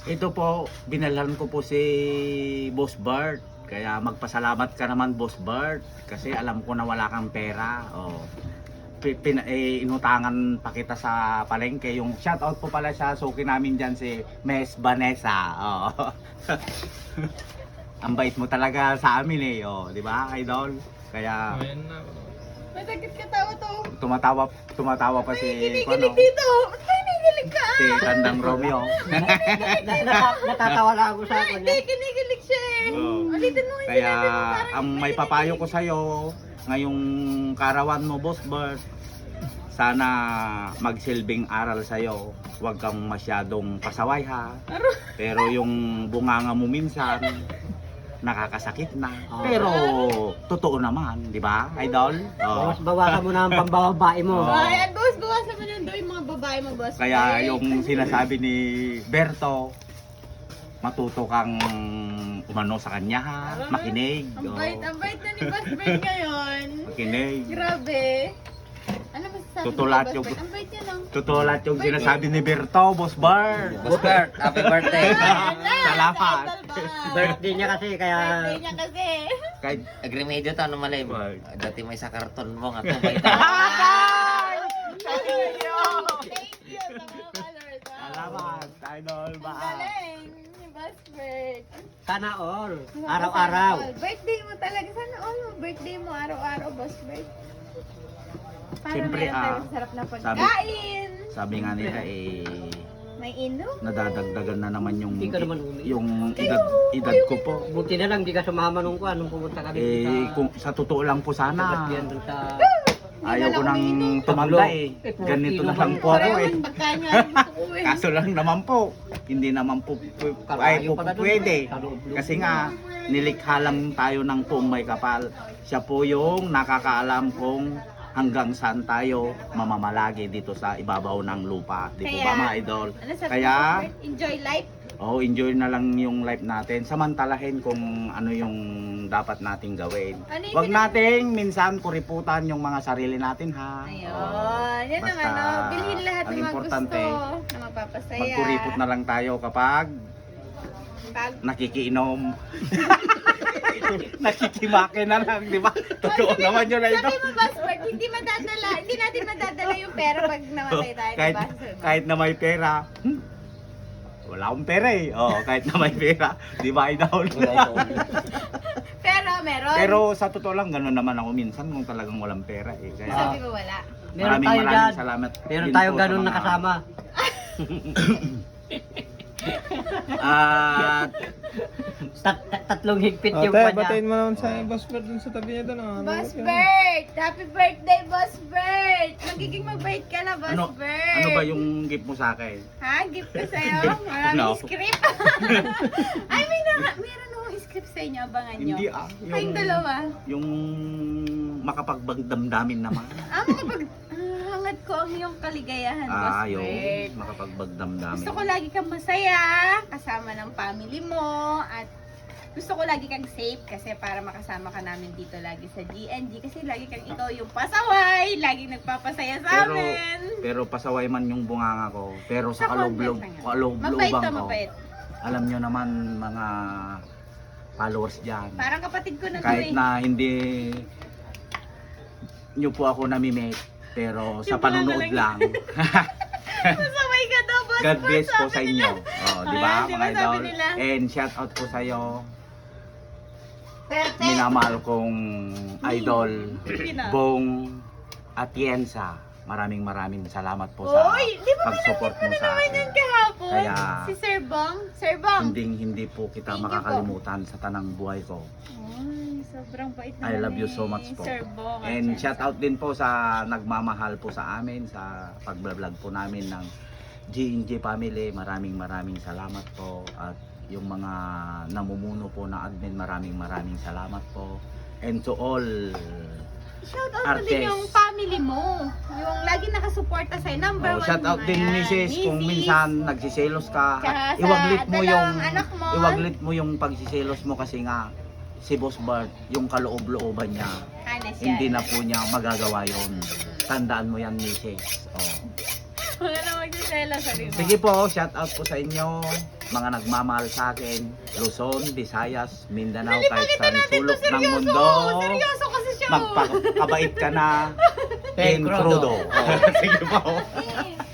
Ito po, binalhan ko po si Boss Bart. Kaya magpasalamat ka naman, Boss Bart. Kasi alam ko na wala kang pera. Oh. Inutangan pa kita sa palengke. Yung shoutout po pala sa suki namin dyan si Miss Vanessa. Oh. Ang bait mo talaga sa amin eh. Oh, di ba, idol? Kaya Ayan na. Masakit ka tawa to. tumatawa pa si Kinikilig dito. Kinikilig ka. si Tandang Romeo. Natatawa lang ako sa akin. Hindi, kinikilig siya eh. Oh. Ulitin mo yung Kaya sinabi mo, parang ang may papayo ko sa'yo ngayong karawan mo, Boss Bert, sana magsilbing aral sa'yo. Huwag kang masyadong pasaway ha. Pero yung bunganga mo minsan nakakasakit na. Pero totoo naman, di ba, idol? Oh. Bawasan mo na ang pambababae mo. Oo. Ayan, boss, bawasan mo na daw yung mga babae mo, boss. Kaya yung sinasabi ni Berto, matuto kang umano sa kanya ha, makinig. Ang Oh. bait na ni Boss Bert ngayon. Makinig. Grabe. Ano masasabi Tutulat mo, yung- Boss Bert? Ang bait niya lang. Totoo lahat yung sinasabi ni Berto, Boss Bart. Boss Bert, happy birthday. Salamat. Birthday niya kasi kaya... Birthday niya kasi. Kahit Agremedyo to, ano malay mo? Wag. Dati may sa karton mo nga to. May Thank you sa mga followers. Salamat, idol Ang ba? galing ni Boss Bert. Sana all. Araw-araw. Birthday mo talaga. Sana all mo. Birthday mo araw-araw, Boss Bert. Para Siyempre, meron tayong sarap na sabi- pagkain. Sabi nga nila eh, May inom. nadadagdagan na naman yung Hindi ka naman uli. yung edad ko po. Buti na lang, di ka sumama nung kuha nung pumunta kami Eh, kung sa totoo lang po sana, Yan dun sa... ayaw ko nang tumanda eh. Ganito na lang po ako eh. Pagkain nga gusto ko eh. Kaso lang naman po, hindi naman po ay po pwede. Kasi nga, nilikha lang tayo ng kung may kapal. Siya po yung nakakaalam kung hanggang saan tayo mamamalagi dito sa ibabaw ng lupa. Di po Kaya, ba mga idol? Ano sabi Kaya, mo, Boss Bert? Enjoy life. oh, enjoy na lang yung life natin. Samantalahin kung ano yung dapat nating gawin. Ano yung Huwag nating minsan kuriputan yung mga sarili natin ha. Ayun. Yan ang Basta, ano. Bilhin lahat ang ng mga importante, gusto na magpapasaya. Magkuripot na lang tayo kapag Pag nakikiinom. Nakikimake na lang, di ba? Totoo naman yun na ito. sabi mo, Boss Bert, hindi natin madadala yung pera pag namatay tayo, kahit, diba? Sabi mo. kahit na may pera, wala akong pera eh. Oh, kahit na may pera, di ba, idol? Pero meron. Pero sa totoo lang, gano'n naman ako minsan kung talagang walang pera eh. Kaya Sabi mo wala. Meron tayo dyan. salamat. Meron din tayong po sa ganun mga- nakasama. At Tatlong higpit yung Ate, kanya. batayin mo naman sa Boss Bert dun sa tabi niya doon. Boss Bert! Happy birthday, Boss Bert! Magiging mabait ka na, Boss ano, Bert! ano ba yung gift mo sa akin? Ha? Gift ko sa'yo? Maraming No. script. Ay, meron akong script sa inyo. Abangan nyo. Hindi Kayong dalawa. Yung makapagbagdamdamin naman. Hangad ko ang iyong kaligayahan, Boss Yung Bert. makapagbagdamdamin. Gusto ko lagi kang masaya, kasama ng family mo, at gusto ko lagi kang safe kasi para makasama ka namin dito lagi sa GNG kasi lagi kang ikaw yung pasaway, laging nagpapasaya sa amin. Pero pasaway man yung bunganga ko. Pero sa Sa content lang yan. Mabait kaloob-looban to, ko. mabait. Alam nyo naman mga followers dyan. Parang kapatid ko na to Kahit eh. na hindi nyo po ako namimate. Pero sa Yung panonood mga lang. Pasaway ka daw, Boss God Bert, bless po sabi sa nila. inyo. Oh, di ba Ayan, di ba mga sabi idol? nila? And shout out po sa iyo. Perte. Minamahal kong idol Sino? Bong Atienza. Maraming salamat po sa Uy, di ba pag-support mo sa naman akin. yan kahapon? Kaya, Si Sir Bong? Sir Bong? Hindi po kita Thank you po. makakalimutan sa tanang buhay ko. Ay, sobrang bait naman I love you ni so much po. Sir Bong. And shout out din po sa nagmamahal po sa amin sa pag-vlog po namin ng G&G family. Maraming salamat po. At yung mga namumuno po na admin, maraming salamat po. And to all Shout out mo din Artes. yung family mo. Yung lagi nakasuporta sa'yo. Number one shout out mo din yan. Mrs. Kung minsan nagsiselos ka, Tsaka sa iwaglit mo yung dalawang anak mo. iwaglit mo yung pagsiselos mo kasi nga si Boss Bart, yung kaloob-looban niya, Honest yan. hindi na po niya magagawa yon. Tandaan mo yan, Mrs. Oh. Wala na magsisela sa mo. Sige po, shout out po sa inyo. mga nagmamahal sa akin, Luzon, Visayas, Mindanao, kahit saan sulok ng mundo. Seryoso kasi siya. Magpakabait ka na. Ten Ten Crudo. Crudo. Sige po. Eh,